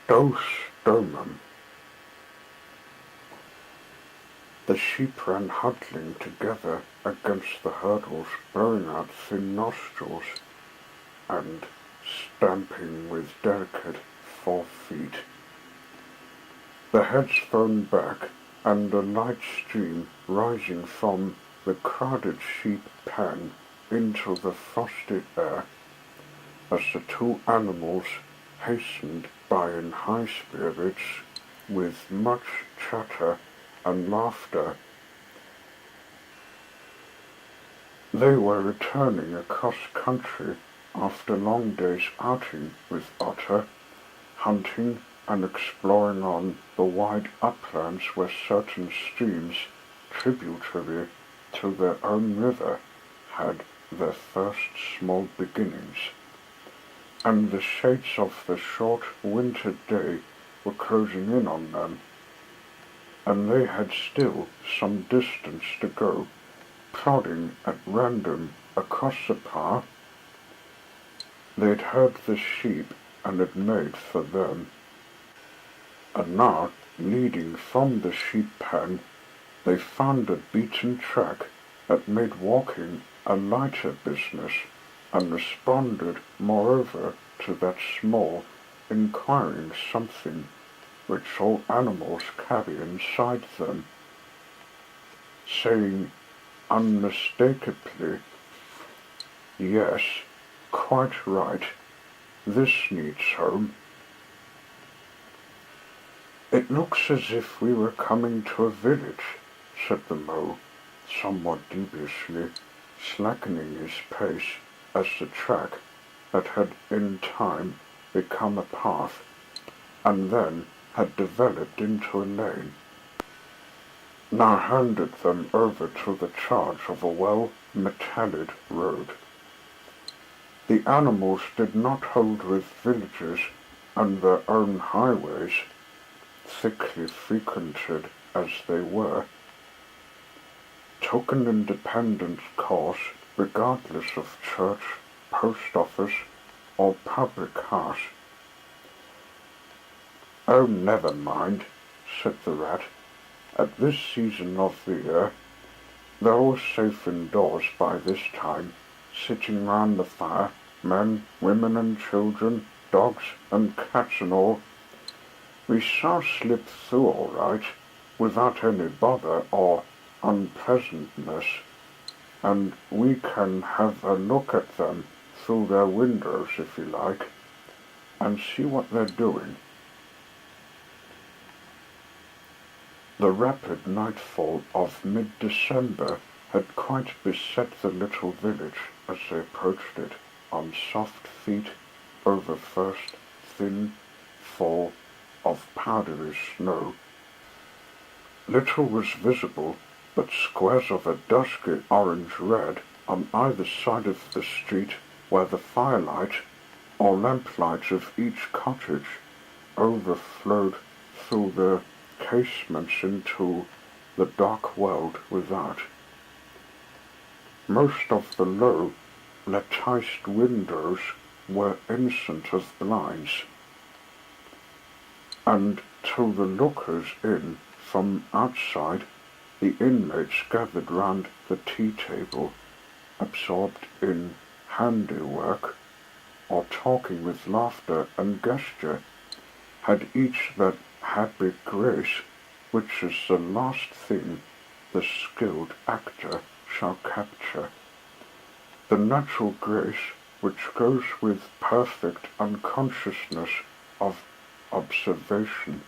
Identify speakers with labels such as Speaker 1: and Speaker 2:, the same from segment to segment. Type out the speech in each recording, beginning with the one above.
Speaker 1: Dos domum. The sheep ran huddling together against the hurdles, blowing out thin nostrils and stamping with delicate forefeet. The heads thrown back, and a light stream rising from the crowded sheep pen into the frosty air, as the two animals hastened by in high spirits, with much chatter and laughter. They were returning across country after long days' outing with Otter, hunting and exploring on the wide uplands where certain streams tributary to their own river had their first small beginnings, and the shades of the short winter day were closing in on them, and they had still some distance to go, plodding at random across the path. They'd heard the sheep and had made for them, and now, leading from the sheep pen, they found a beaten track that made walking a lighter business, and responded moreover to that small, inquiring something which all animals carry inside them, saying unmistakably, "Yes, quite right, this needs home." "It looks as if we were coming to a village," said the mole, somewhat dubiously, slackening his pace as the track, that had in time become a path, and then had developed into a lane, now handed them over to the charge of a well-metalled road. The animals did not hold with villages and their own highways, thickly frequented as they were, took an independent course regardless of church, post office, or public house. "Oh, never mind," said the rat. "At this season of the year, they're all safe indoors by this time, sitting round the fire, men, women and children, dogs and cats and all. We shall slip through all right, without any bother or unpleasantness, and we can have a look at them through their windows if you like, and see what they're doing." The rapid nightfall of mid-December had quite beset the little village as they approached it, on soft feet over first thin fall of powdery snow. Little was visible but squares of a dusky orange-red on either side of the street, where the firelight or lamplight of each cottage overflowed through the casements into the dark world without. Most of the low, latticed windows were innocent of blinds, and to the lookers in from outside, the inmates gathered round the tea-table, absorbed in handiwork, or talking with laughter and gesture, had each that happy grace which is the last thing the skilled actor shall capture, the natural grace which goes with perfect unconsciousness of observation.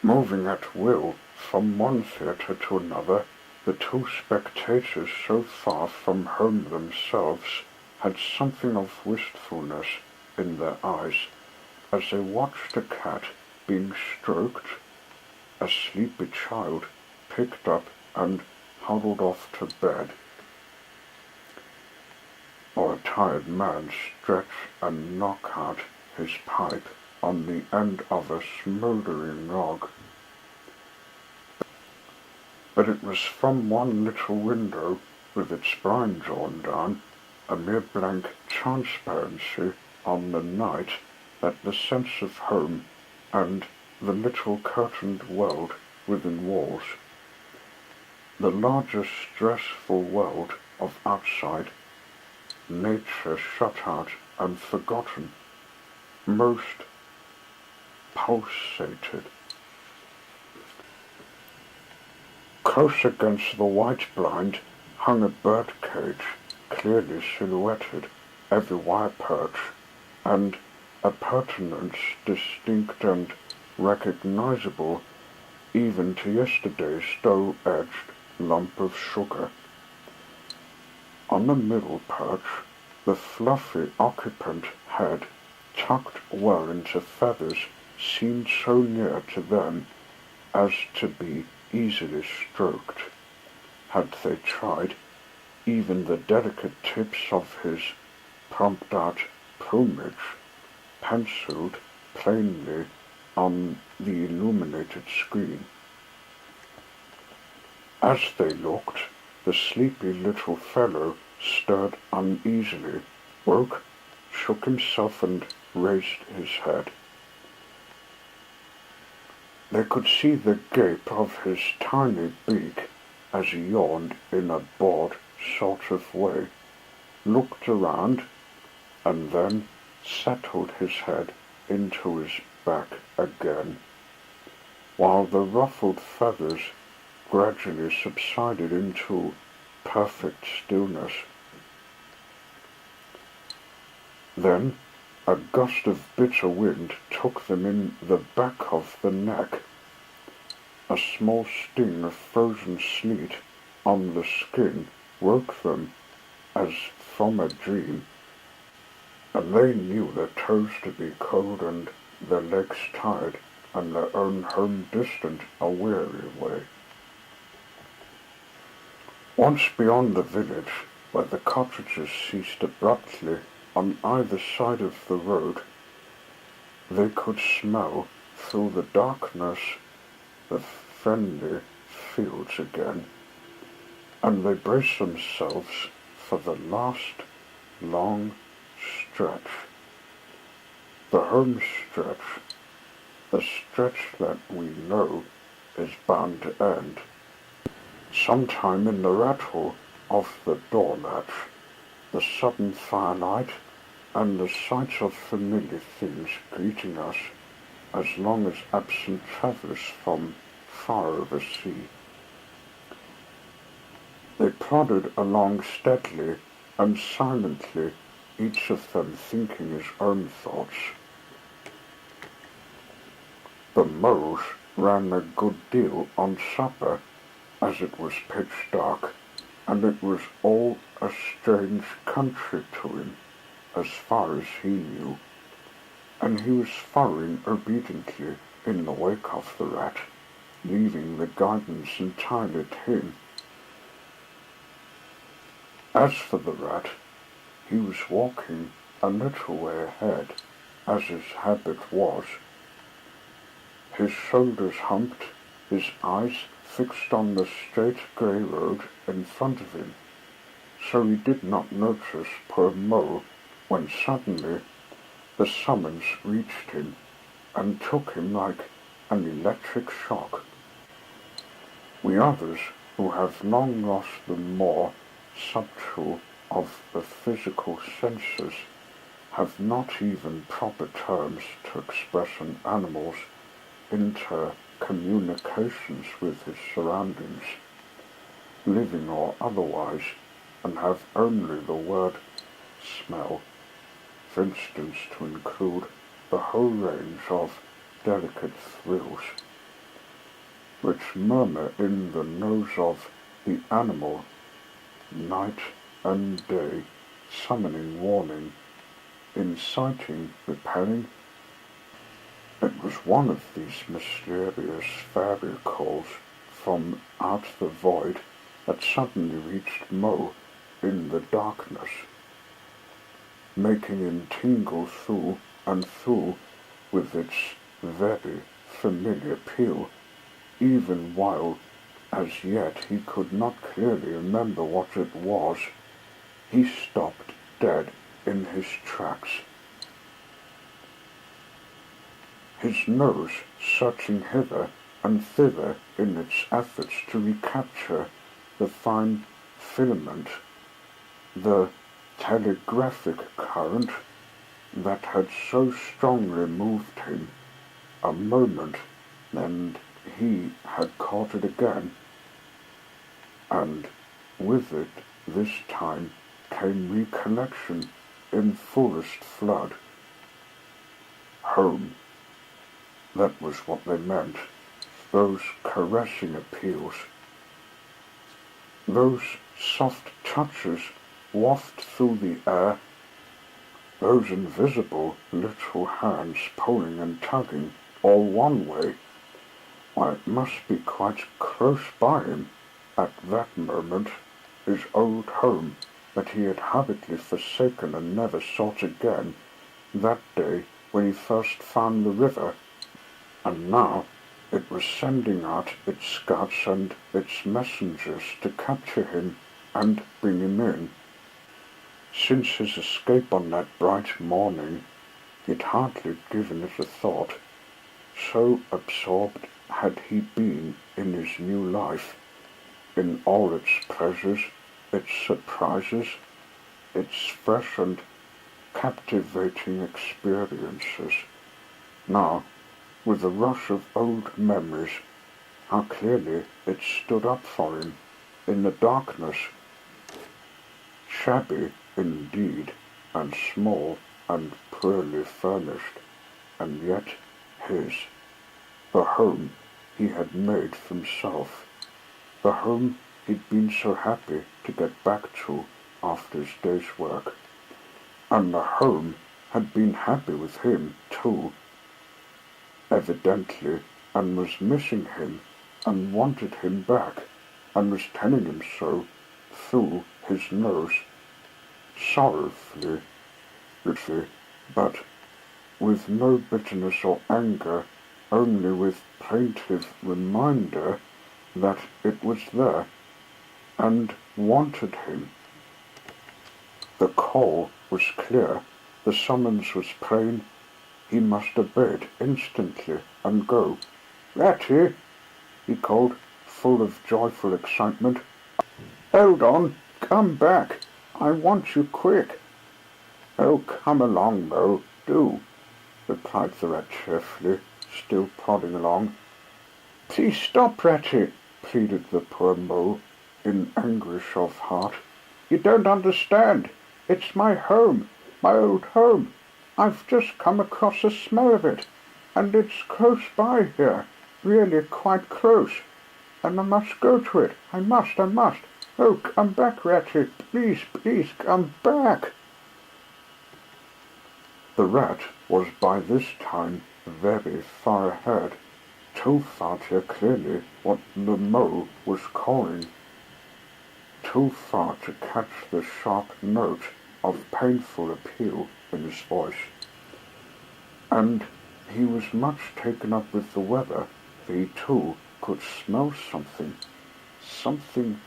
Speaker 1: Moving at will from one theatre to another, the two spectators, so far from home themselves, had something of wistfulness in their eyes as they watched a cat being stroked, a sleepy child picked up and huddled off to bed, or a tired man stretch and knock out his pipe on the end of a smouldering log. But it was from one little window, with its blind drawn down, a mere blank transparency on the night, that the sense of home and the little curtained world within walls, the larger stressful world of outside, nature shut out and forgotten, most pulsated. Close against the white blind hung a birdcage, clearly silhouetted, every wire perch, and appurtenance distinct and recognizable even to yesterday's dull-edged lump of sugar. On the middle perch, the fluffy occupant head, tucked well into feathers, seemed so near to them as to be easily stroked, had they tried. Even the delicate tips of his plumped-out plumage, penciled plainly on the illuminated screen. As they looked, the sleepy little fellow stirred uneasily, woke, shook himself and raised his head. They could see the gape of his tiny beak as he yawned in a bored sort of way, looked around, and then settled his head into his back again, while the ruffled feathers gradually subsided into perfect stillness. Then a gust of bitter wind took them in the back of the neck. A small sting of frozen sleet on the skin woke them as from a dream, and they knew their toes to be cold and their legs tired, and their own home distant a weary way. Once beyond the village, where the cottages ceased abruptly on either side of the road, they could smell through the darkness the friendly fields again, and they braced themselves for the last long stretch, the home stretch, the stretch that we know is bound to end sometime in the rattle of the door latch, the sudden firelight, and the sight of familiar things greeting us as long as absent travellers from far over sea. They plodded along steadily and silently, each of them thinking his own thoughts. The moles ran a good deal on supper, as it was pitch dark, and it was all a strange country to him, as far as he knew, and he was following obediently in the wake of the rat, leaving the guidance entirely to him. As for the rat, he was walking a little way ahead, as his habit was, his shoulders humped, his eyes fixed on the straight grey road in front of him, so he did not notice poor Mole when suddenly the summons reached him and took him like an electric shock. We others, who have long lost the more subtle of the physical senses, have not even proper terms to express an animal's intercommunications with his surroundings, living or otherwise, and have only the word smell, for instance, to include the whole range of delicate thrills which murmur in the nose of the animal night and day, summoning warning, inciting repelling. It was one of these mysterious fairy calls from out the void that suddenly reached Mo in the darkness, making him tingle through and through with its very familiar peal, even while as yet he could not clearly remember what it was. He stopped dead in his tracks. his nose searching hither and thither in its efforts to recapture the fine filament, the telegraphic current that had so strongly moved him a moment, and he had caught it again, and with it this time came recollection in fullest flood. Home, that was what they meant, those caressing appeals, those soft touches waft through the air, those invisible little hands pulling and tugging all one way. Why, it must be quite close by him at that moment, his old home that he had hurriedly forsaken and never sought again that day when he first found the river, and now it was sending out its scouts and its messengers to capture him and bring him in. Since his escape on that bright morning, he had hardly given it a thought, so absorbed had he been in his new life, in all its pleasures, its surprises, its fresh and captivating experiences. Now, with the rush of old memories, how clearly it stood up for him in the darkness, shabby indeed, and small and poorly furnished, and yet his, the home he had made for himself, the home he'd been so happy to get back to after his day's work, and the home had been happy with him too, evidently, and was missing him and wanted him back, and was telling him so through his nose, sorrowfully, but with no bitterness or anger, only with plaintive reminder that it was there, and wanted him. The call was clear, the summons was plain, he must obey it instantly and go. "Ratty," he called, full of joyful excitement. "Hold on, come back, I want you quick." "Oh, come along, Mo, do," replied the rat cheerfully, still plodding along. "Please stop, Ratty," pleaded the poor Mo, in anguish of heart. "You don't understand. It's my home, my old home. I've just come across a smell of it, and it's close by here, really quite close, and I must go to it. I must. Oh, come back, Ratty, please, come back." The rat was by this time very far ahead, too far to hear clearly what the Mo was calling, too far to catch the sharp note of painful appeal in his voice. And he was much taken up with the weather, that he too could smell something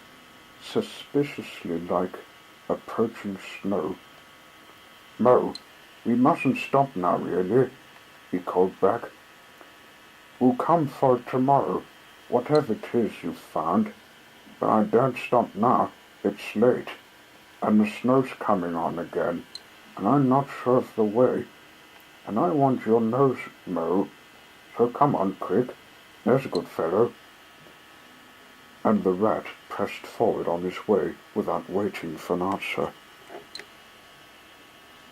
Speaker 1: suspiciously like approaching snow. "Mo, we mustn't stop now, really," he called back. "We'll come for it tomorrow, whatever it is you've found, but I don't stop now, it's late, and the snow's coming on again, and I'm not sure of the way, and I want your nose, Mo, so come on quick, there's a good fellow." And the rat pressed forward on his way without waiting for an answer.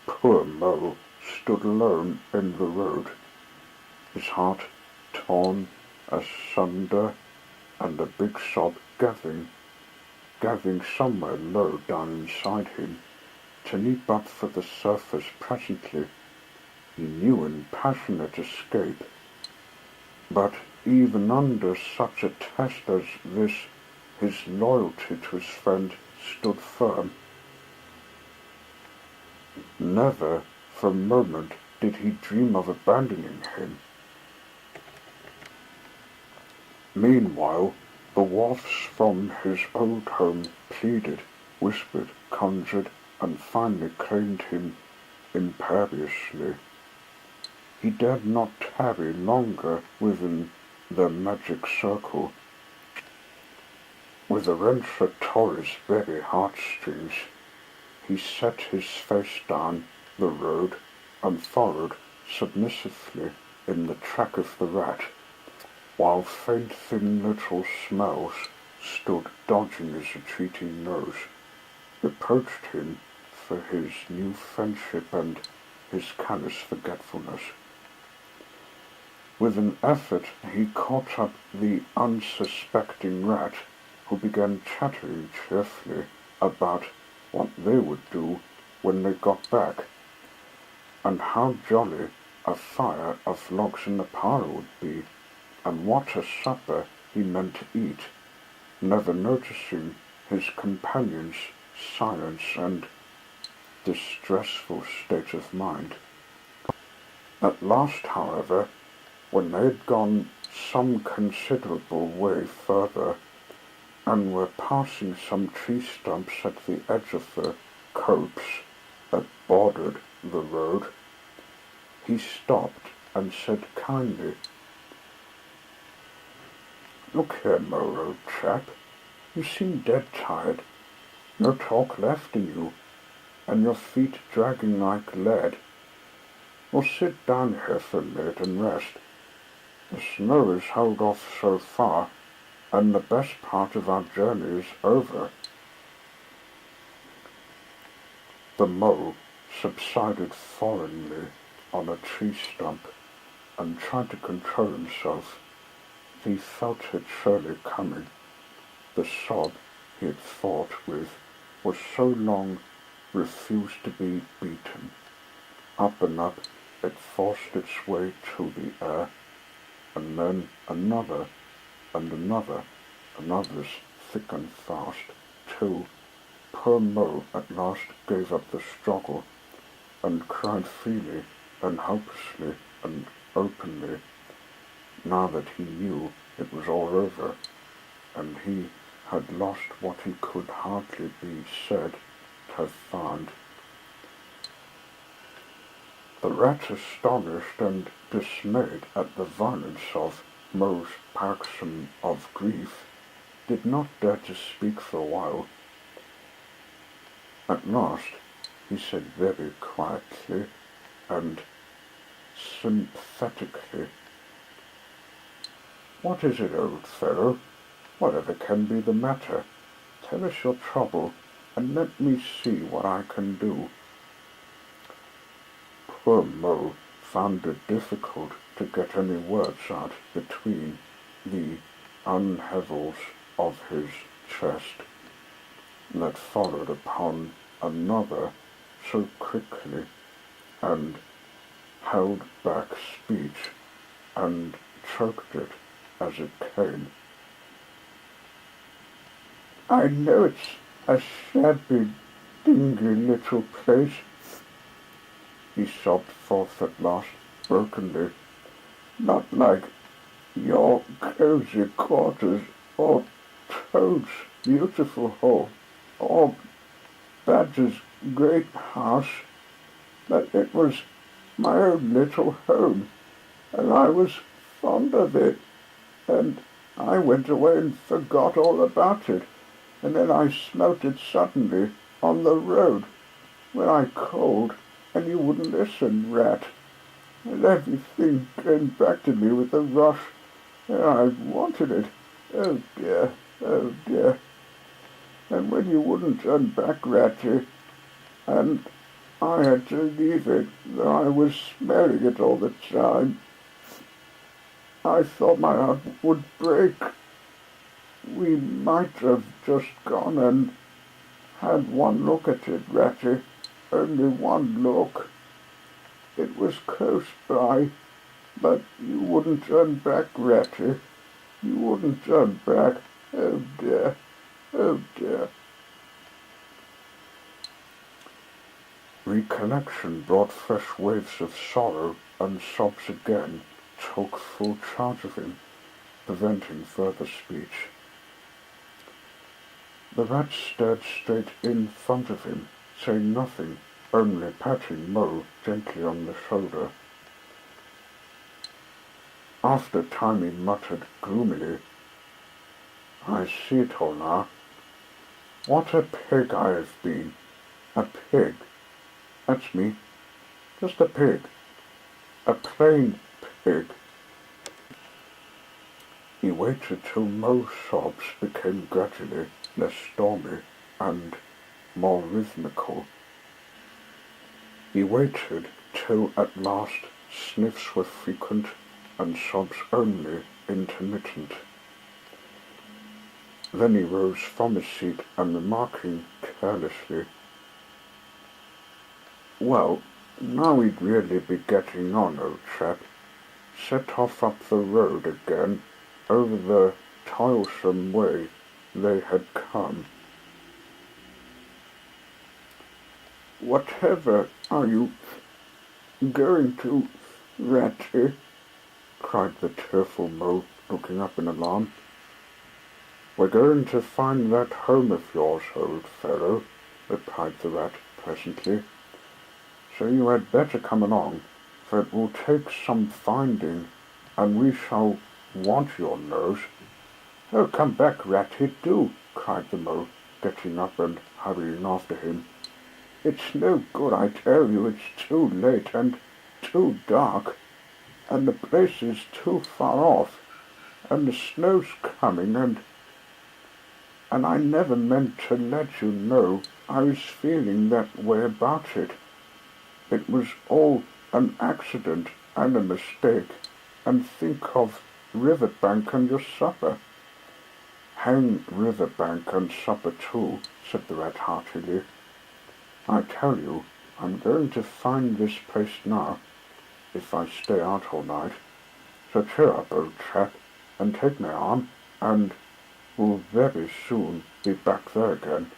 Speaker 1: Poor Mo stood alone in the road, his heart torn asunder, and a big sob gathering somewhere low down inside him, to leap up for the surface presently, he knew, in passionate escape. But even under such a test as this, his loyalty to his friend stood firm. Never for a moment did he dream of abandoning him. Meanwhile, the waifs from his old home pleaded, whispered, conjured, and finally claimed him imperiously. he dared not tarry longer within the magic circle. With a wrench that tore his very heartstrings, he set his face down the road and followed submissively in the track of the rat, while faint thin little smells stood dodging his retreating nose, reproached him for his new friendship and his callous forgetfulness. With an effort he caught up the unsuspecting rat, who began chattering cheerfully about what they would do when they got back, and how jolly a fire of logs in the parlour would be, and what a supper he meant to eat, never noticing his companion's silence and distressful state of mind. At last, however, when they had gone some considerable way further, and were passing some tree stumps at the edge of the copse that bordered the road, he stopped and said kindly, "Look here, Mo, old chap, you seem dead tired, no talk left in you, and your feet dragging like lead. Well, sit down here for a minute and rest. The snow has held off so far, and the best part of our journey is over." The Mo subsided foreignly on a tree stump and tried to control himself. He felt it surely coming. The sob he had fought with was so long refused to be beaten. Up and up it forced its way to the air, and then another and another, and others thick and fast, till poor Mo at last gave up the struggle, and cried freely and helplessly and openly, now that he knew it was all over, and he had lost what he could hardly be said to have found. The rat, astonished and dismayed at the violence of Mo's paroxysm of grief, did not dare to speak for a while. At last he said very quietly and sympathetically, "What is it, old fellow? Whatever can be the matter? Tell us your trouble, and let me see what I can do." Poor Mo found it difficult to get any words out between the unheavels of his chest that followed upon another so quickly, and held back speech and choked it as it came. "I know it's a shabby, dingy little place," he sobbed forth at last, brokenly, "not like your cozy quarters, or Toad's beautiful hole, or Badger's great house, but it was my own little home, and I was fond of it, and I went away and forgot all about it, and then I smelt it suddenly on the road when I called, and you wouldn't listen, rat, and everything came back to me with a rush, and I wanted it. Oh dear, oh dear. And when you wouldn't turn back, Ratty, and I had to leave it, though I was smelling it all the time, I thought my heart would break. We might have just gone and had one look at it, Ratty, only one look. It was close by, but you wouldn't turn back, Ratty. You wouldn't turn back. Oh dear, oh dear." Recollection brought fresh waves of sorrow, and sobs again took full charge of him, preventing further speech. The rat stared straight in front of him, saying nothing, only patting Mo gently on the shoulder. After a time he muttered gloomily, "I see it all now. What a pig I have been. A pig. That's me. Just a pig. A plain pig." He waited till Mo's sobs became gradually less stormy and more rhythmical. He waited till at last sniffs were frequent and sobs only intermittent. Then he rose from his seat and remarking carelessly, "Well, now we'd really be getting on, old chap," set off up the road again over the toilsome way they had come. "Whatever are you going to, Ratty?" cried the tearful Mo, looking up in alarm. "We're going to find that home of yours, old fellow," replied the rat pleasantly. "So you had better come along, for it will take some finding, and we shall want your nose." "Oh, come back, Ratty, do," cried the Mo, getting up and hurrying after him. "It's no good, I tell you. It's too late and too dark, and the place is too far off, and the snow's coming, and I never meant to let you know I was feeling that way about it. It was all an accident and a mistake, and think of Riverbank and your supper." "Hang Riverbank and supper too," said the rat heartily. "I tell you, I'm going to find this place now, if I stay out all night. So cheer up, old chap, and take my arm, and we'll very soon be back there again."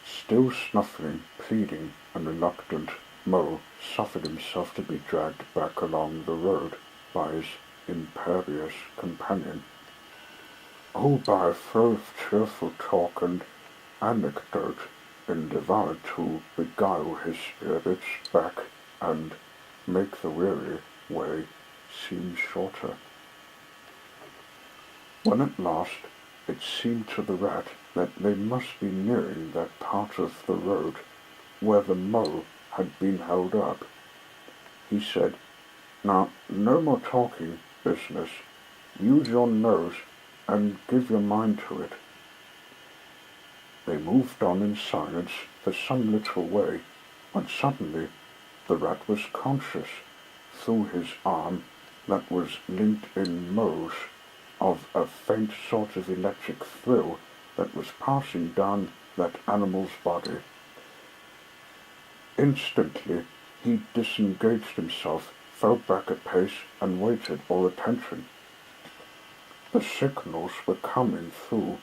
Speaker 1: Still snuffling, pleading, and reluctant, Mo suffered himself to be dragged back along the road by his imperious companion. All by a flow of cheerful talk and anecdote endeavoured to beguile his spirits back and make the weary way seem shorter. When at last it seemed to the rat that they must be nearing that part of the road where the Mo had been held up, he said, "Now, no more talking business. Use your nose and give your mind to it." They moved on in silence for some little way, when suddenly the rat was conscious, through his arm that was linked in Mo's, of a faint sort of electric thrill that was passing down that animal's body. Instantly he disengaged himself, fell back a pace, and waited all attention. The signals were coming through.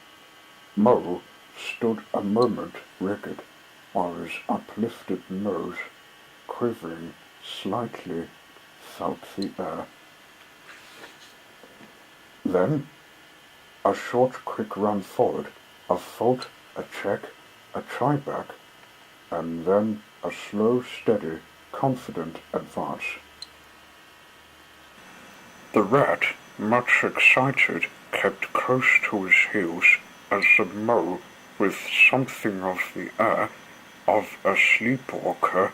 Speaker 1: Mo stood a moment rigid, while his uplifted nose, quivering slightly, felt the air. Then a short, quick run forward, a fault, a check, a try back, and then a slow, steady, confident advance. The rat, much excited, kept close to his heels as the Mo, with something of the air of a sleepwalker,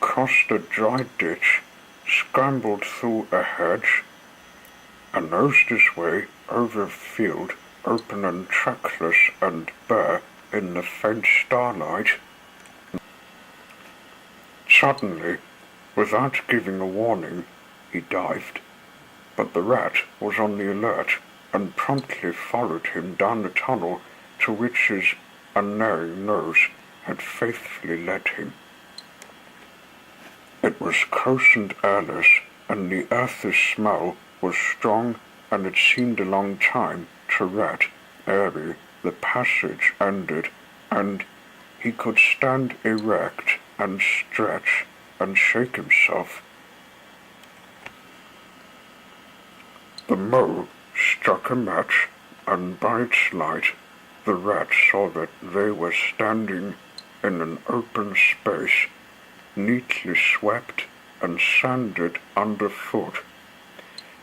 Speaker 1: crossed a dry ditch, scrambled through a hedge, and nosed his way over a field open and trackless and bare in the faint starlight. Suddenly, without giving a warning, he dived, but the rat was on the alert and promptly followed him down the tunnel to which his unerring nose had faithfully led him. It was close and airless, and the earthy smell was strong, and it seemed a long time to Rat ere the passage ended, and he could stand erect and stretch and shake himself. The Mo struck a match, and by its light the rat saw that they were standing in an open space, neatly swept and sanded underfoot.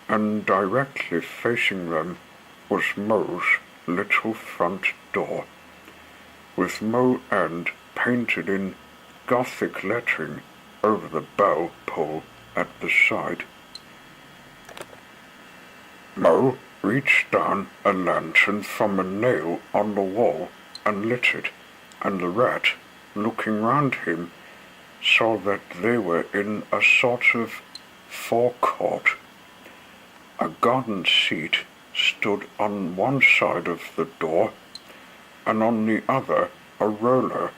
Speaker 1: and directly facing them was Mo's little front door, with Mo End painted in Gothic lettering over the bell pull at the side. Mo reached down a lantern from a nail on the wall and lit it, and the rat, looking round him, saw that they were in a sort of forecourt. A garden seat stood on one side of the door, and on the other a roller,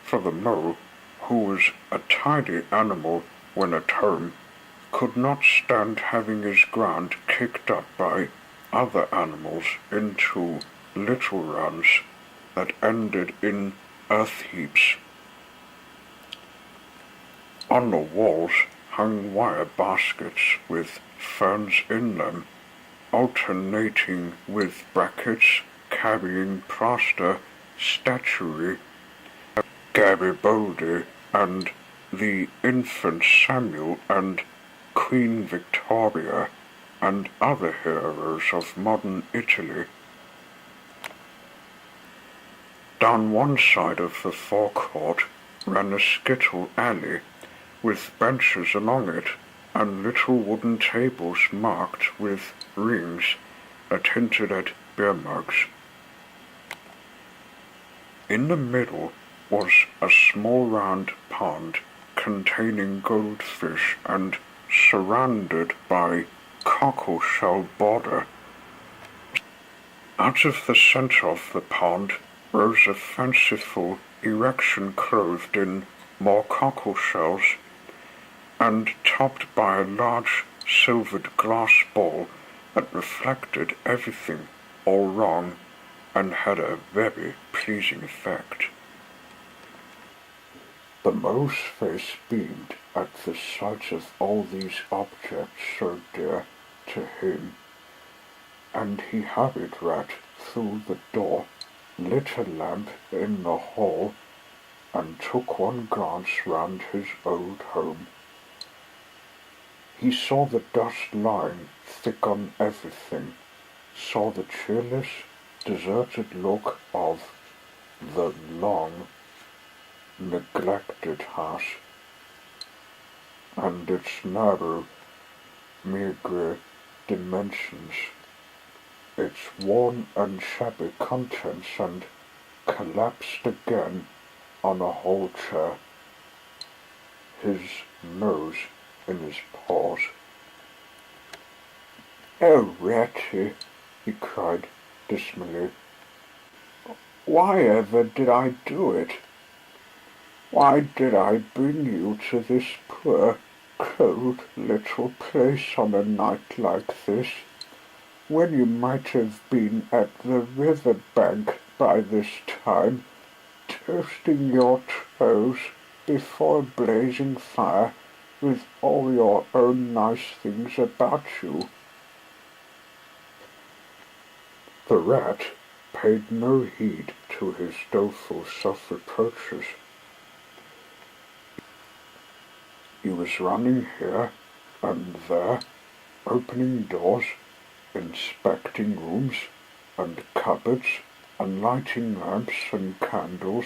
Speaker 1: for the Mo, who was a tidy animal when at home, could not stand having his ground kicked up by other animals into little runs that ended in earth heaps. On the walls hung wire baskets with ferns in them, alternating with brackets carrying plaster, statuary, Garibaldi, and the infant Samuel and Queen Victoria, and other heroes of modern Italy. Down one side of the forecourt ran a skittle alley, with benches along it, and little wooden tables marked with rings that hinted at beer mugs. In the middle was a small round pond containing goldfish and surrounded by cockleshell border. Out of the centre of the pond rose a fanciful erection clothed in more cockleshells, and topped by a large silvered glass ball that reflected everything all wrong and had a very pleasing effect. The Mo's face beamed at the sight of all these objects so dear to him, and he hurried right through the door, lit a lamp in the hall, and took one glance round his old home. He saw the dust lying thick on everything, saw the cheerless, deserted look of the long, neglected house, and its narrow, meagre dimensions, its worn and shabby contents, and collapsed again on a whole chair, his nose in his paws. "Oh, Ratty," he cried dismally, "why ever did I do it? Why did I bring you to this poor, cold little place on a night like this, when you might have been at the river bank by this time, toasting your toes before a blazing fire with all your own nice things about you?" The rat paid no heed to his doleful self-reproaches. He was running here and there, opening doors, inspecting rooms and cupboards, and lighting lamps and candles,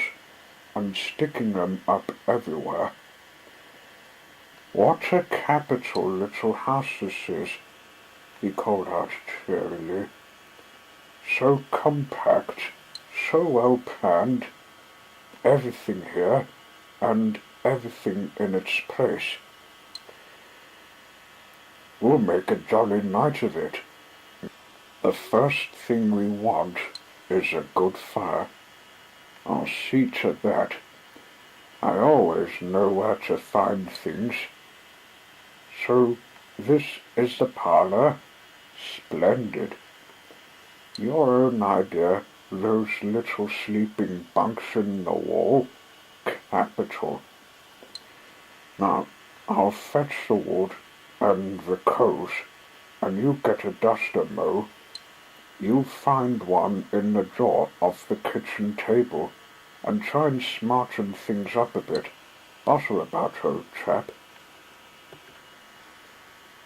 Speaker 1: and sticking them up everywhere. "What a capital little house this is," he called out cheerily. "So compact, so well planned, everything here, and everything in its place. We'll make a jolly night of it. The first thing we want is a good fire. I'll see to that. I always know where to find things. So this is the parlour? Splendid. Your own idea, those little sleeping bunks in the wall? Capital. Now, I'll fetch the wood and the coals, and you get a duster, Mo. You find one in the drawer of the kitchen table, and try and smarten things up a bit. Bustle about, old chap.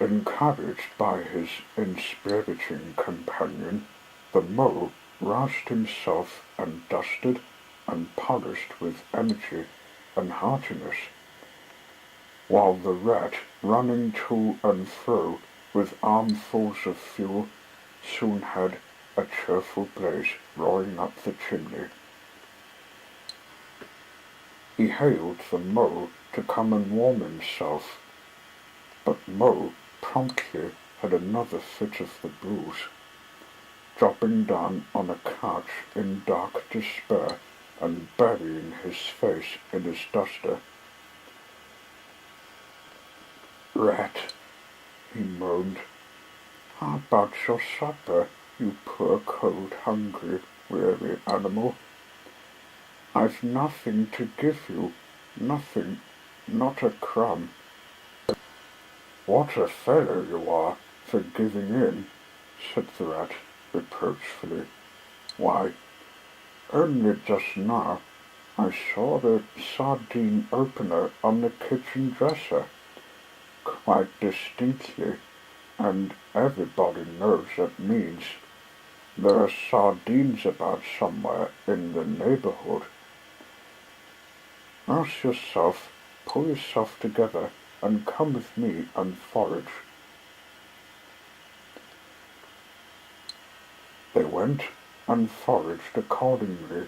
Speaker 1: Encouraged by his inspiriting companion, the mole roused himself and dusted and polished with energy and heartiness, while the rat, running to and fro with armfuls of fuel, soon had a cheerful blaze roaring up the chimney. He hailed the mole to come and warm himself, but Mole promptly had another fit of the blues, dropping down on a couch in dark despair and burying his face in his duster. "Rat," he moaned, "how about your supper, you poor cold, hungry, weary animal? I've nothing to give you, nothing, not a crumb." "What a fellow you are for giving in," said the rat reproachfully. "Why, only just now I saw the sardine opener on the kitchen dresser, quite distinctly, and everybody knows that means there are sardines about somewhere in the neighborhood. Rouse yourself, pull yourself together, and come with me and forage." They went and foraged accordingly,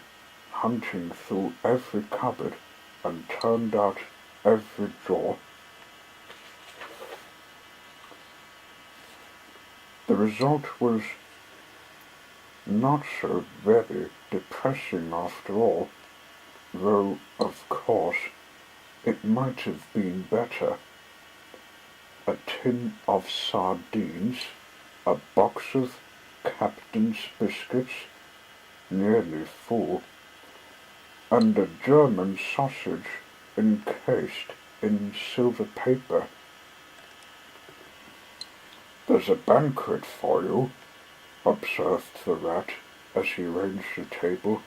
Speaker 1: hunting through every cupboard and turned out every drawer. The result was not so very depressing after all, though, of course, it might have been better. A tin of sardines, a box of Captain's biscuits, nearly full, and a German sausage encased in silver paper. "There's a banquet for you," observed the rat as he ranged the table.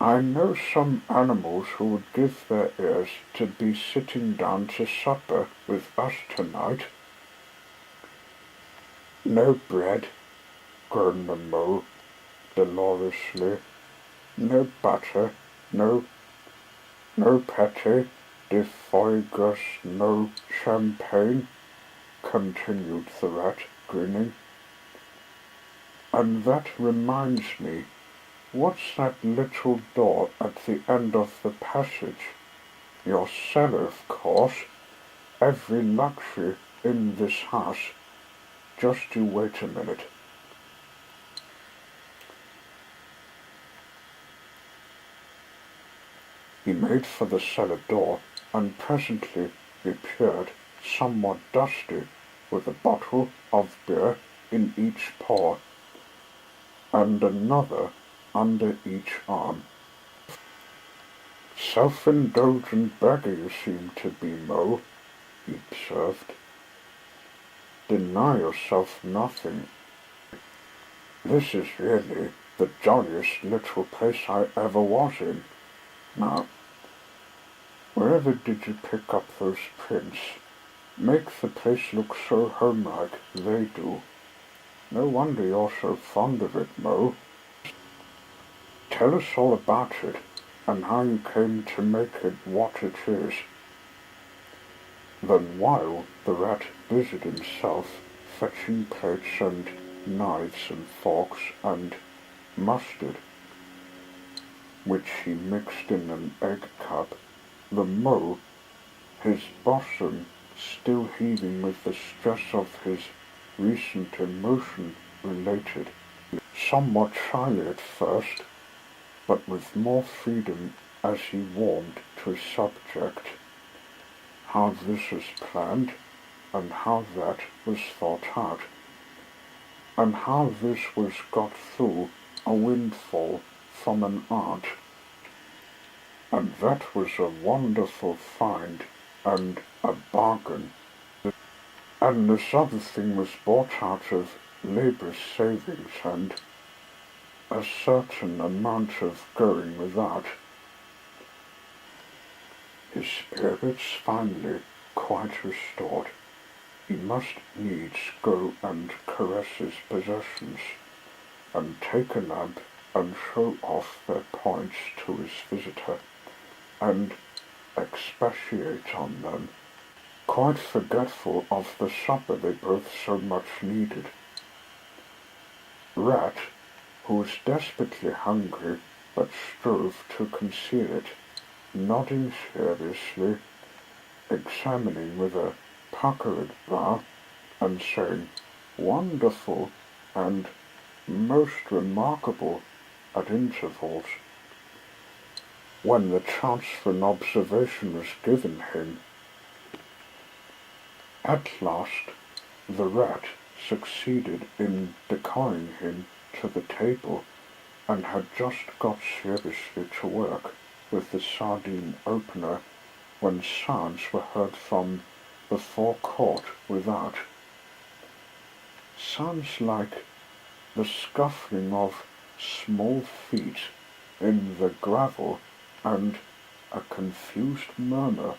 Speaker 1: "I know some animals who would give their ears to be sitting down to supper with us tonight." "No bread," groaned the mole dolorously. "No butter, no pate de foie gras, no champagne," continued the rat, grinning. "And that reminds me, what's that little door at the end of the passage? Your cellar, of course. Every luxury in this house. Just you wait a minute." He made for the cellar door, and presently reappeared, somewhat dusty, with a bottle of beer in each paw, and another under each arm. "Self-indulgent beggar you seem to be, Mo," he observed. "Deny yourself nothing. This is really the jolliest little place I ever was in. Now, wherever did you pick up those prints? Make the place look so homelike, they do. No wonder you're so fond of it, Mo. Tell us all about it, and how you came to make it what it is." Then, while the rat busied himself fetching plates and knives and forks and mustard, which he mixed in an egg cup, the mole, his bosom still heaving with the stress of his recent emotion, related, somewhat shyly at first, but with more freedom as he warmed to his subject, how this was planned, and how that was thought out, and how this was got through a windfall from an aunt, and that was a wonderful find and a bargain, and this other thing was bought out of labour's savings and a certain amount of going without. His spirits finally quite restored, he must needs go and caress his possessions, and take a nap and show off their points to his visitor, and expatiate on them, quite forgetful of the supper they both so much needed. Rat, who was desperately hungry but strove to conceal it, nodding seriously, examining with a puckered brow, and saying, "Wonderful," and "most remarkable," at intervals. When the chance for an observation was given him, at last the rat succeeded in decoying him to the table, and had just got seriously to work with the sardine opener when sounds were heard from the forecourt without. Sounds like the scuffling of small feet in the gravel and a confused murmur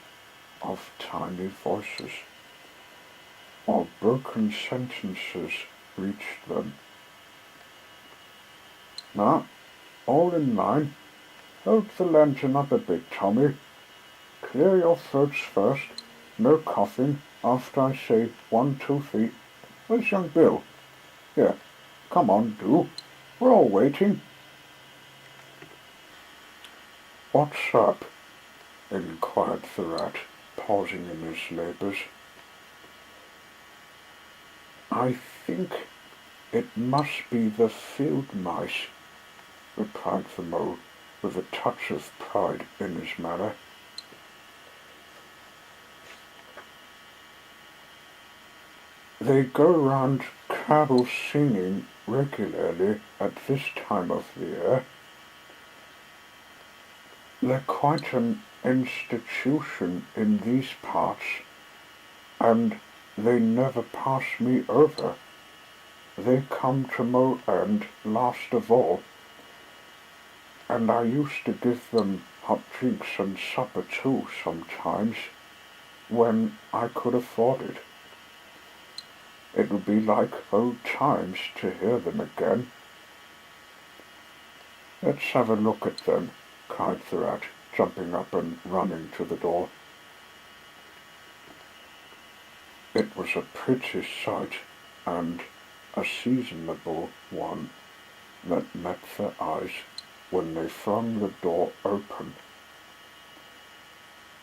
Speaker 1: of tiny voices, while broken sentences reached them. "Now, all in line. Hold the lantern up a bit, Tommy. Clear your throats first. No coughing after I say 1, 2, 3. Where's young Bill? Here, come on, do. We're all waiting." "What's up?" inquired the rat, pausing in his labours. "I think it must be the field mice," replied the mole, with a touch of pride in his manner. "They go round carols singing regularly at this time of the year. They're quite an institution in these parts, and they never pass me over. They come to Mo End last of all, and I used to give them hot drinks and supper too sometimes, when I could afford it. It would be like old times to hear them again." "Let's have a look at them," cried the rat, jumping up and running to the door. It was a pretty sight, and a seasonable one, that met their eyes when they flung the door open.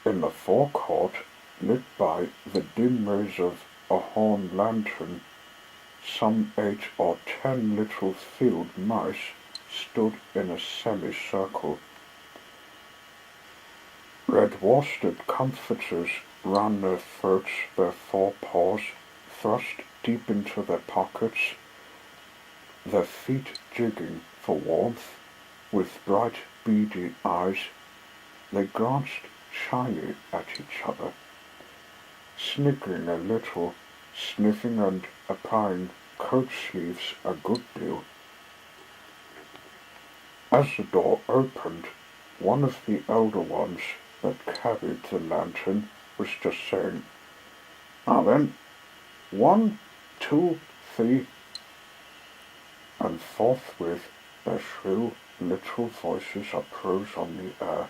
Speaker 1: In the forecourt, lit by the dim rays of a horn lantern, some 8 or 10 little field mice stood in a semicircle. Red worsted comforters round their throats, their forepaws thrust deep into their pockets, their feet jigging for warmth, with bright beady eyes, they glanced shyly at each other, sniggering a little, sniffing and applying coat sleeves a good deal. As the door opened, one of the elder ones that carried the lantern was just saying, "Now then, 1, 2, 3, and forthwith their shrill little voices uprose on the air,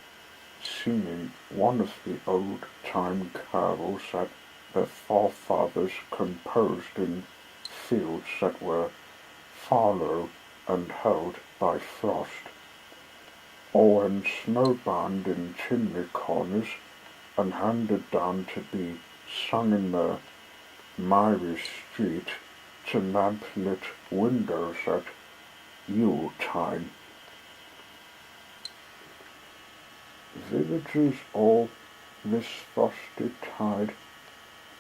Speaker 1: singing one of the old-time carols that their forefathers composed in fields that were fallow and held by frost, or when snowbound in chimney corners and handed down to be sung in the miry street to lamp-lit windows at Yule time. Villagers all, this frosty tide,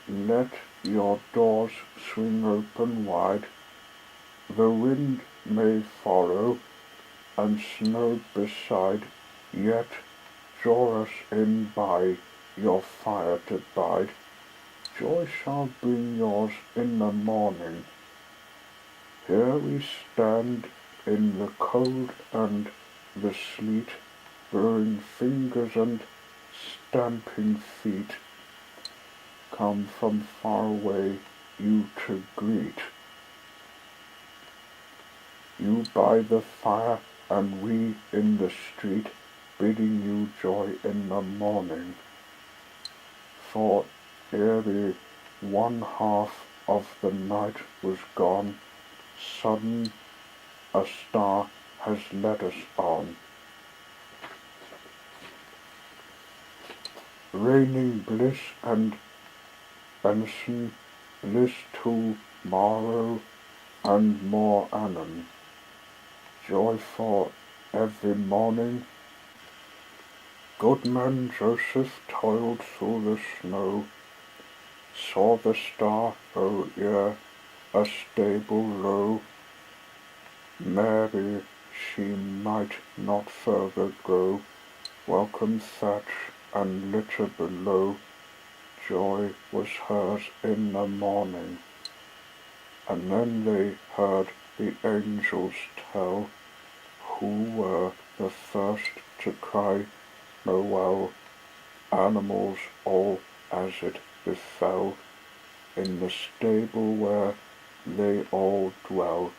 Speaker 1: let your doors swing open wide. The wind may follow, and snow beside, yet draw us in by your fire to bide. Joy shall bring yours in the morning. Here we stand in the cold and the sleet, blowing fingers and stamping feet. come from far away you to greet. You by the fire and we in the street, bidding you joy in the morning. For ere the one half of the night was gone, sudden a star has led us on. Reigning bliss and benison, bliss to morrow and more anon, joy for every morning. Goodman Joseph toiled through the snow, saw the star o'er a stable low. Mary, she might not further go, welcome thatch and litter below. Joy was hers in the morning. And then they heard the angels tell, who were the first to cry Noel. Animals all as it befell, in the stable where they all dwell.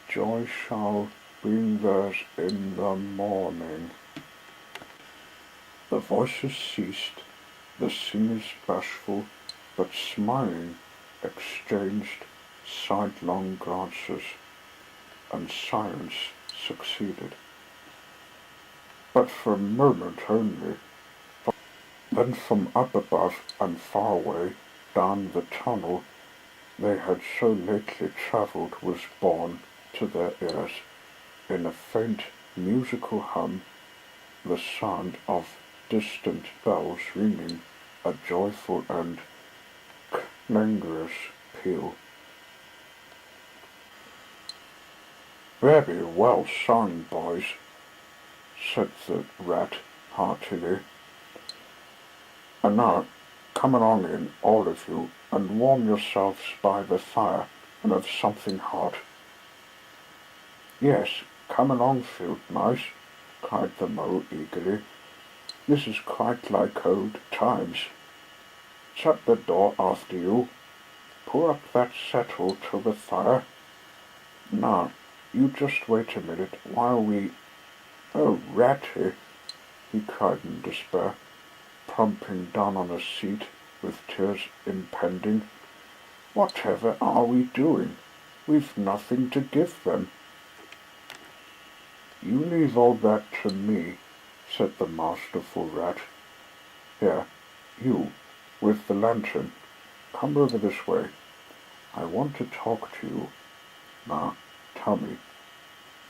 Speaker 1: Joy shall bring theirs in the morning. The voices ceased, the singers bashful, but smiling, exchanged sidelong glances, and silence succeeded. But for a moment only. Then from up above and far away, down the tunnel they had so lately travelled was borne to their ears, in a faint musical hum, the sound of distant bells ringing a joyful and clangorous peal. "Very well sung, boys," said the rat heartily. "And now come along in, all of you, and warm yourselves by the fire, and have something hot." "Yes, come along, field mice," cried the mole eagerly. "This is quite like old times. Shut the door after you. Pour up that settle to the fire. Now, you just wait a minute while we—" "Oh, Ratty," he cried in despair, plumping down on a seat with tears impending. "Whatever are we doing? We've nothing to give them." "You leave all that to me," said the masterful rat. "Here, you, with the lantern, come over this way. I want to talk to you. Now, tell me,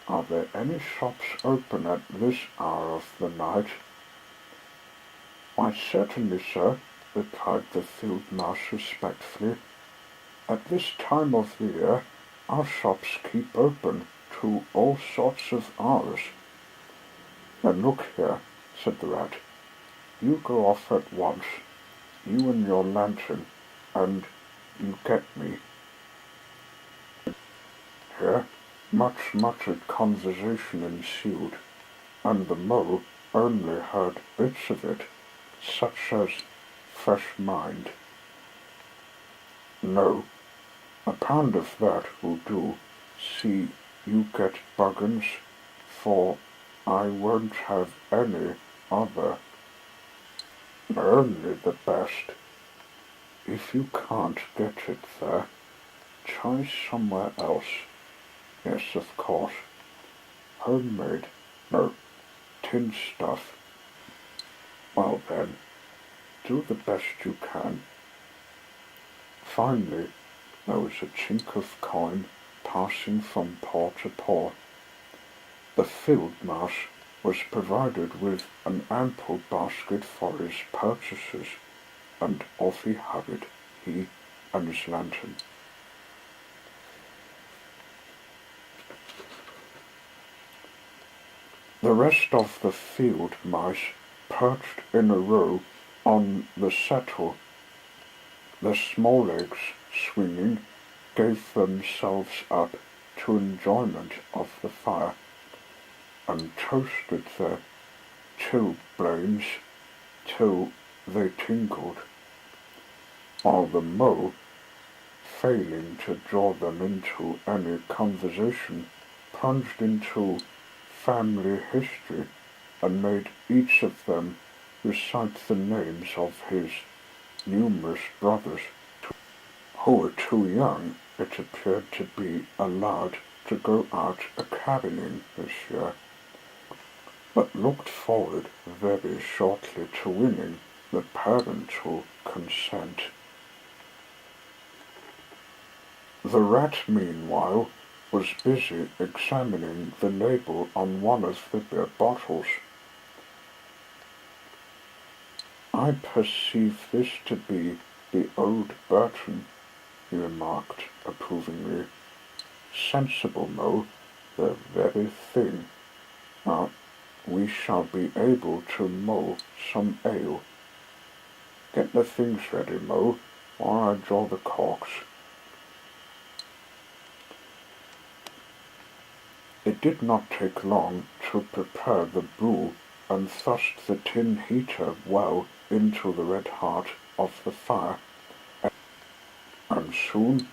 Speaker 1: are there any shops open at this hour of the night?" "Why, certainly, sir," replied the field mouse respectfully. "At this time of the year our shops keep open to all sorts of hours." "Then look here," said the rat. "You go off at once, you and your lantern, and you get me." Here much muttered conversation ensued, and the mole only heard bits of it, such as fresh mind. "No, a pound of that will do. See, you get Buggins, for I won't have any other. Only the best. If you can't get it there, try somewhere else. Yes, of course. Homemade, no, tin stuff. Well then, do the best you can." Finally, there was a chink of coin passing from paw to paw. The field mouse was provided with an ample basket for his purchases, and off he hurried, he and his lantern. The rest of the field mice perched in a row on the settle. Their small legs, swinging, gave themselves up to enjoyment of the fire, and toasted their chilblains till they tingled. while the mole, failing to draw them into any conversation, plunged into family history and made each of them recite the names of his numerous brothers who were too young, it appeared, to be allowed to go out a-caroling this year, but looked forward very shortly to winning the parental consent. The rat, meanwhile, was busy examining the label on one of the beer bottles. "I perceive this to be the old Burton," he remarked approvingly. "Sensible, Mo, the very thing. Now, we shall be able to mull some ale. Get the things ready, Mo, while I draw the corks." It did not take long to prepare the brew and thrust the tin heater well into the red heart of the fire, and soon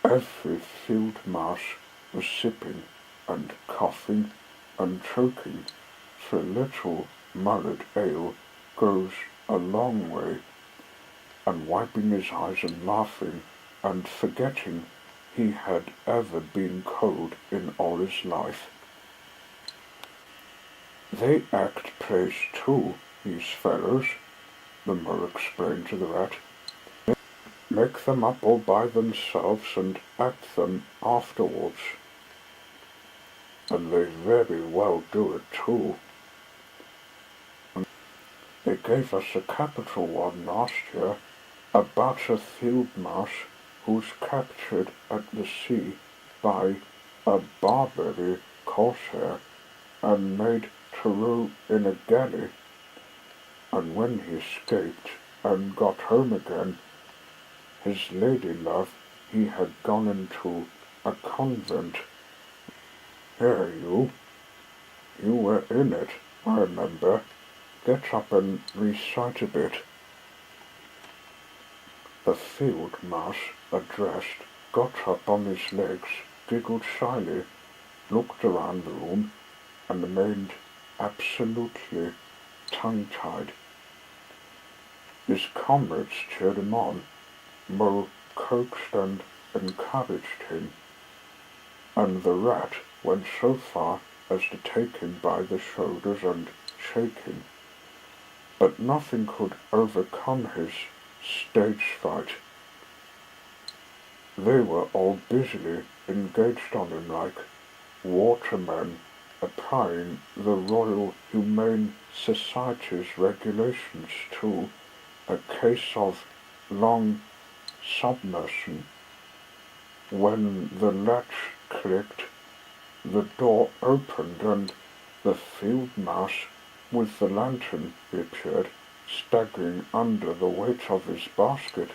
Speaker 1: every field mouse was sipping and coughing and choking, for little mullered ale goes a long way, and wiping his eyes and laughing and forgetting he had ever been cold in all his life. "They act plays too, these fellows," the mole explained to the rat. "Make them up all by themselves and act them afterwards. And they very well do it too. They gave us a capital one last year about a field mouse who was captured at the sea by a Barbary corsair and made to row in a galley, and when he escaped and got home again, his lady-love, he had gone into a convent. Here, you were in it, I remember. Get up and recite a bit." The field mouse addressed got up on his legs, giggled shyly, looked around the room, and remained absolutely tongue-tied. His comrades cheered him on. Mo coaxed and encouraged him, and the rat went so far as to take him by the shoulders and shake him, but nothing could overcome his stage fright. They were all busily engaged on him like watermen applying the Royal Humane Society's regulations to a case of long submersion. When the latch clicked, the door opened and the field mouse with the lantern reappeared, staggering under the weight of his basket.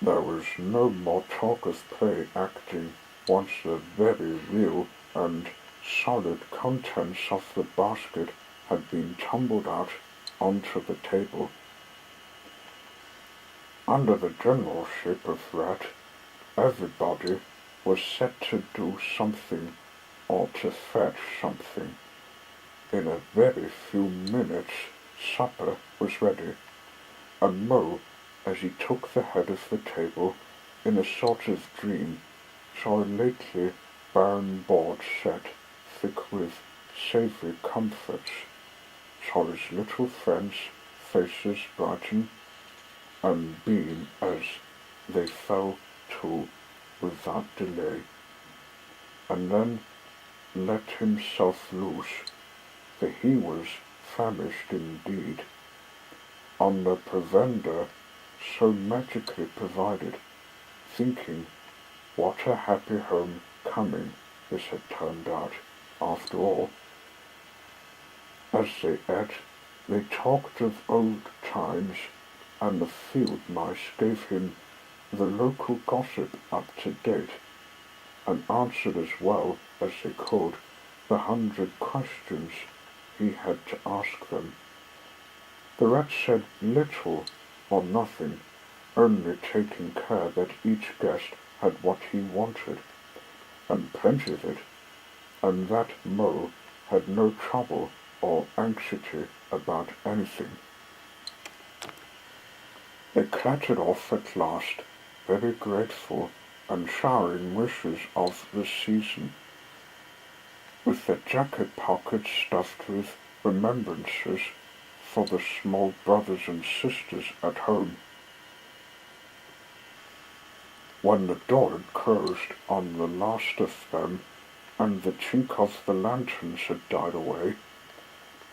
Speaker 1: There was no more talk of play acting once the very real and solid contents of the basket had been tumbled out onto the table. Under the generalship of Rat, everybody was set to do something or to fetch something. In a very few minutes supper was ready, and Mo, as he took the head of the table in a sort of dream, saw a lately barren board set thick with savoury comforts, saw his little friends' faces brighten and beam as they fell to without delay, and then let himself loose, for he was famished indeed, on the provender so magically provided, thinking what a happy home coming this had turned out, after all. As they ate, they talked of old times, and the field mice gave him the local gossip up to date, and answered as well as they could the 100 questions he had to ask them. The rat said little or nothing, only taking care that each guest had what he wanted, and plenty of it, and that Mo had no trouble or anxiety about anything. They clattered off at last, very grateful and showering wishes of the season, with their jacket pockets stuffed with remembrances for the small brothers and sisters at home. When the door had closed on the last of them, and the chink of the lanterns had died away,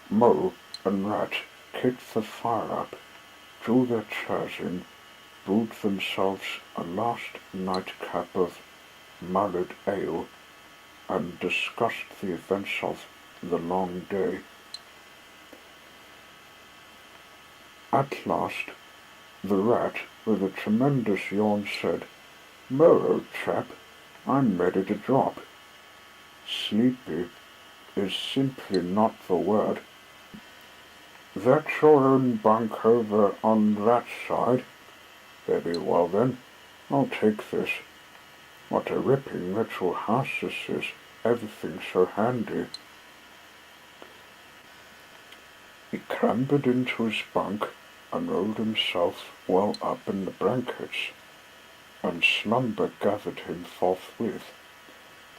Speaker 1: Mo and Rat kicked the fire up, drew their chairs in, brewed themselves a last nightcap of mulled ale, and discussed the events of the long day. At last, the rat, with a tremendous yawn, said, "Mo, old chap, I'm ready to drop. Sleepy is simply not the word. That's your own bunk over on that side. Very well then, I'll take this. What a ripping little house this is, everything so handy." He clambered into his bunk and rolled himself well up in the blankets, and slumber gathered him forthwith,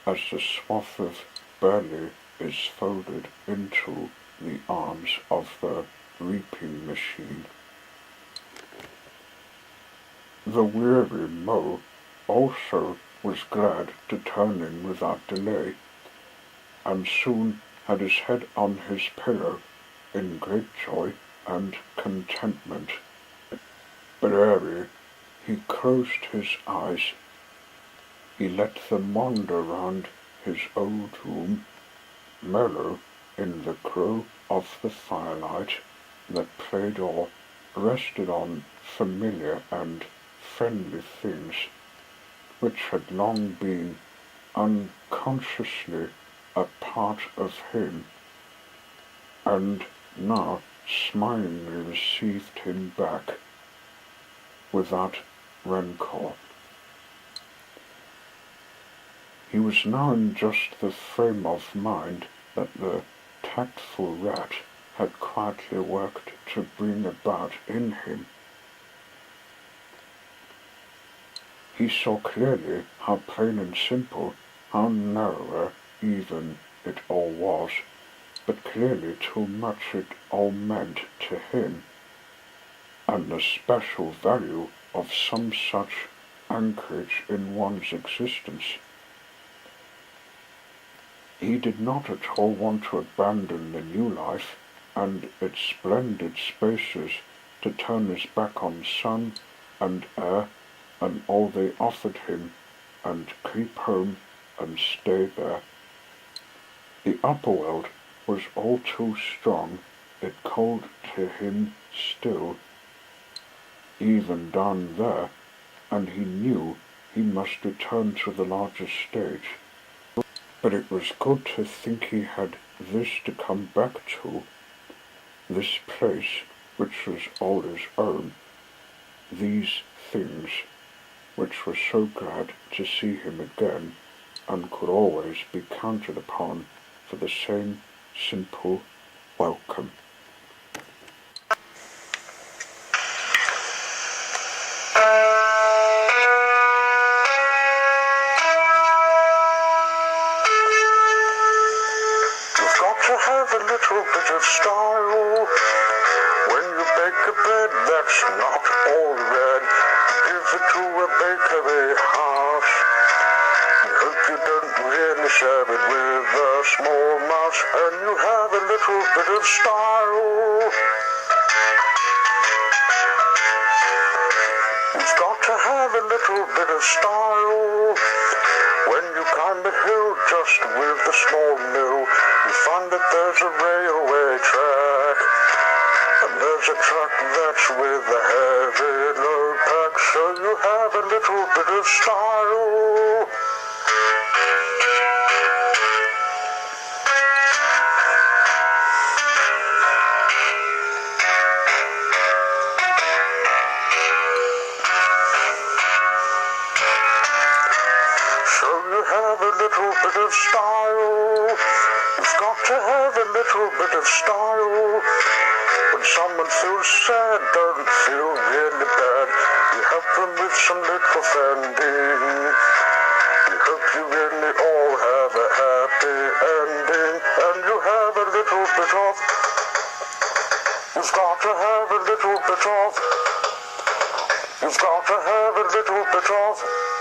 Speaker 1: as the swath of barley is folded into the arms of the reaping machine. The weary Mo also was glad to turn in without delay, and soon had his head on his pillow in great joy and contentment. But ere he closed his eyes, he let them wander round his old room, mellow in the glow of the firelight that played or rested on familiar and friendly things which had long been unconsciously a part of him, and now smilingly received him back without rancor. He was now in just the frame of mind that the tactful rat had quietly worked to bring about in him. He saw clearly how plain and simple, how narrow even it all was, but clearly too much it all meant to him, and the special value of some such anchorage in one's existence. He did not at all want to abandon the new life and its splendid spaces to turn his back on sun and air and all they offered him, and creep home and stay there. The upper world was all too strong, it called to him still, even down there, and he knew he must return to the larger stage. But it was good to think he had this to come back to, this place which was all his own, these things which were so glad to see him again, and could always be counted upon for the same simple welcome. You've got to have a little bit of style when you bake a bread that's not all red. Give it to a bakery house. I hope you don't really serve it with a small mouse, and you have a little bit of style. You've got to have a little bit of style when you climb a hill just with a small mill. You find that there's a railway track, and there's a truck that's with a heavy load pack, so you have a little bit of style. bit of style. You've got to have a little bit of style. When someone feels sad, doesn't feel really bad, you help them with some little friending. You hope you really all have a happy ending, and you have a little bit of. You've got to have a little bit of. You've got to have a little bit of.